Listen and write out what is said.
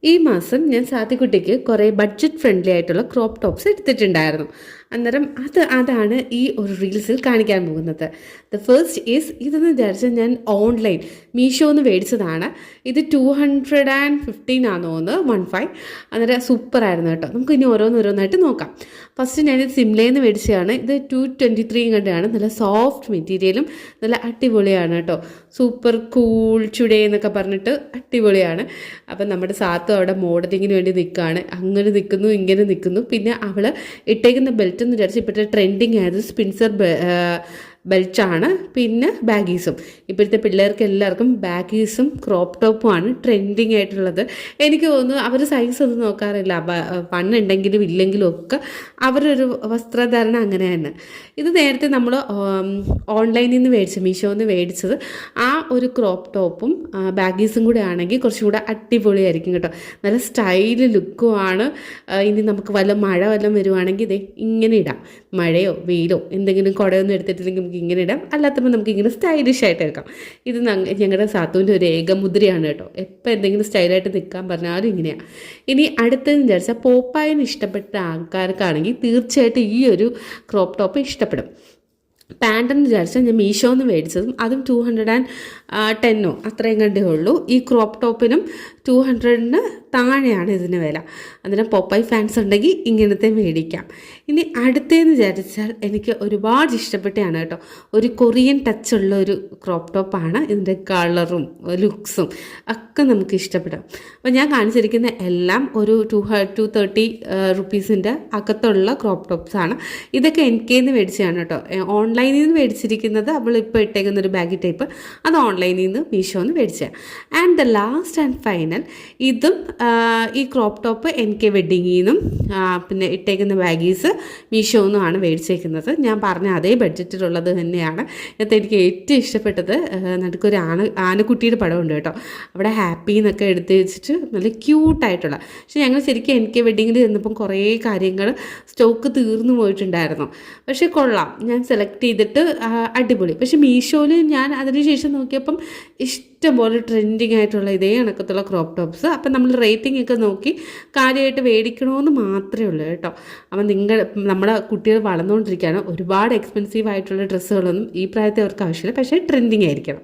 ഈ മാസം ഞാൻ സാത്തിക്കുട്ടിക്ക് കുറേ ബഡ്ജറ്റ് ഫ്രണ്ട്ലി ആയിട്ടുള്ള ക്രോപ്പ് ടോപ്സ് എടുത്തിട്ടുണ്ടായിരുന്നു. അന്നേരം അതാണ് ഈ ഒരു റീൽസിൽ കാണിക്കാൻ പോകുന്നത്. ദ ഫസ്റ്റ് ഈസ് ഇതെന്ന് വിചാരിച്ചാൽ ഞാൻ ഓൺലൈൻ മീഷോന്ന് മേടിച്ചതാണ്. ഇത് 215 ആണെന്ന് തോന്നുന്നു, 15. അന്നേരം സൂപ്പറായിരുന്നു കേട്ടോ. നമുക്ക് ഇനി ഓരോന്നോരോന്നായിട്ട് നോക്കാം. ഫസ്റ്റ് ഞാനിത് സിംലയിൽ നിന്ന് മേടിച്ചതാണ്. ഇത് 223 കണ്ടാണ്. നല്ല സോഫ്റ്റ് മെറ്റീരിയലും നല്ല അടിപൊളിയാണ് കേട്ടോ. സൂപ്പർ കൂൾ ചുടേ എന്നൊക്കെ പറഞ്ഞിട്ട് അടിപൊളിയാണ്. അപ്പം നമ്മുടെ സാത്തു അവിടെ മോഡലിങ്ങിന് വേണ്ടി നിൽക്കുകയാണ്. അങ്ങനെ നിൽക്കുന്നു, ഇങ്ങനെ നിൽക്കുന്നു. പിന്നെ അവൾ ഇട്ടേക്കുന്ന ബെൽറ്റ് എന്ന് വിചാരിച്ച് ഇപ്പോഴത്തെ ട്രെൻഡിങ് ആയത് സ്പിൻസർ ബെൽറ്റാണ്. പിന്നെ ബാഗീസും. ഇപ്പോഴത്തെ പിള്ളേർക്ക് എല്ലാവർക്കും ബാഗീസും ക്രോപ്പ് ടോപ്പുമാണ് ട്രെൻഡിങ് ആയിട്ടുള്ളത്. എനിക്ക് തോന്നുന്നു അവർ സൈസ് ഒന്നും നോക്കാറില്ല. പണ്ണുണ്ടെങ്കിലും ഇല്ലെങ്കിലും ഒക്കെ അവരൊരു വസ്ത്രധാരണം അങ്ങനെ തന്നെ. ഇത് നേരത്തെ നമ്മൾ ഓൺലൈനിൽ നിന്ന് മേടിച്ചത്, മീഷോയിൽ നിന്ന് മേടിച്ചത്. ആ ഒരു ക്രോപ്പ് ടോപ്പും ബാഗീസും കൂടെ ആണെങ്കിൽ കുറച്ചും കൂടെ അടിപൊളിയായിരിക്കും കേട്ടോ. നല്ല സ്റ്റൈല് ലുക്കുമാണ്. ഇനി നമുക്ക് മഴ വല്ലതും വരുവാണെങ്കിൽ ഇതേ ഇങ്ങനെ ഇടാം. മഴയോ വെയിലോ എന്തെങ്കിലും കുടയൊന്നും എടുത്തിട്ടില്ലെങ്കിൽ നമുക്ക് ഇങ്ങനെ ഇടാം. അല്ലാത്തപ്പോൾ നമുക്ക് ഇങ്ങനെ സ്റ്റൈലിഷ് ആയിട്ട് എടുക്കാം. ഇത് ഞങ്ങളുടെ സാത്തുവിൻ്റെ ഒരു ഏകമുദ്രയാണ് കേട്ടോ. എപ്പോൾ എന്തെങ്കിലും സ്റ്റൈലായിട്ട് നിൽക്കാൻ പറഞ്ഞാലും ഇങ്ങനെയാണ്. ഇനി അടുത്തതെന്ന് വിചാരിച്ചാൽ പോപ്പായിന് ഇഷ്ടപ്പെട്ട ആൾക്കാർക്കാണെങ്കിൽ തീർച്ചയായിട്ടും ഈ ഒരു ക്രോപ്പ് ടോപ്പ് ഇഷ്ടപ്പെടും. പാൻറ്റെന്ന് വിചാരിച്ചാൽ ഞാൻ മീഷോന്ന് മേടിച്ചതും അതും 210 അത്രയും കണ്ടേ ഉള്ളൂ. ഈ ക്രോപ്പ് ടോപ്പിനും 200 താഴെയാണ് ഇതിന് വില. അന്നേരം പോപ്പായി ഫാൻസ് ഉണ്ടെങ്കിൽ ഇങ്ങനത്തെ മേടിക്കാം. ഇനി അടുത്തതെന്ന് വിചാരിച്ചാൽ എനിക്ക് ഒരുപാട് ഇഷ്ടപ്പെട്ടാണ് കേട്ടോ. ഒരു കൊറിയൻ ടച്ചുള്ള ഒരു ക്രോപ്പ് ടോപ്പാണ്. ഇതിൻ്റെ കളറും ലുക്സും ഒക്കെ നമുക്ക് ഇഷ്ടപ്പെടും. അപ്പോൾ ഞാൻ കാണിച്ചിരിക്കുന്ന എല്ലാം ഒരു 230 റുപ്പീസിൻ്റെ അകത്തുള്ള ക്രോപ്പ് ടോപ്സാണ്. ഇതൊക്കെ എനിക്ക് മേടിച്ചതാണ് കേട്ടോ. ഓൺലൈനിൽ നിന്ന് മേടിച്ചിരിക്കുന്നത് അവളിപ്പോൾ ഇട്ടേക്കുന്ന ഒരു ബാഗി ടൈപ്പ്, അത് ഓൺലൈനിൽ നിന്ന് മീഷോന്ന് മേടിച്ചതാണ്. And the last and final ഇതും ഈ ക്രോപ്പ് ടോപ്പ് എനിക്ക് വെഡ്ഡിങ്ങിൽ നിന്നും പിന്നെ ഇട്ടേക്കുന്ന ബാഗീസ് മീഷോന്നുമാണ് മേടിച്ചേക്കുന്നത്. ഞാൻ പറഞ്ഞ അതേ ബഡ്ജറ്റിലുള്ളത് തന്നെയാണ്. ഇത് എനിക്ക് ഏറ്റവും ഇഷ്ടപ്പെട്ടത് നടുക്കൊരു ആനക്കുട്ടിയുടെ പടമുണ്ട് കേട്ടോ. അവിടെ ഹാപ്പി എന്നൊക്കെ എടുത്ത് വെച്ചിട്ട് നല്ല ക്യൂട്ടായിട്ടുള്ള. പക്ഷെ ഞങ്ങൾ ശരിക്കും എനിക്ക് വെഡ്ഡിങ്ങിൽ ചെന്നപ്പം കുറേ കാര്യങ്ങൾ സ്റ്റോക്ക് തീർന്നു പോയിട്ടുണ്ടായിരുന്നു. പക്ഷേ കൊള്ളാം, ഞാൻ സെലക്ട് ചെയ്തിട്ട് അടിപൊളി. പക്ഷേ മീഷോയിൽ ഞാൻ അതിനുശേഷം നോക്കിയപ്പം ഇഷ്ടംപോലെ ട്രെൻഡിങ് ആയിട്ടുള്ള ഇതേ കണക്കത്തുള്ള ക്രോപ്പ് ടോപ്സ്. അപ്പം നമ്മൾ റേറ്റിംഗ് ഒക്കെ നോക്കി കാര്യമായിട്ട് മേടിക്കണമെന്ന് മാത്രമേ ഉള്ളൂ കേട്ടോ. അപ്പം നമ്മുടെ കുട്ടികൾ വളർന്നുകൊണ്ടിരിക്കുകയാണ്. ഒരുപാട് എക്സ്പെൻസീവ് ആയിട്ടുള്ള ഡ്രസ്സുകളൊന്നും ഈ പ്രായത്തെ അവർക്ക് ആവശ്യമില്ല. പക്ഷേ ട്രെൻഡിങ് ആയിരിക്കണം.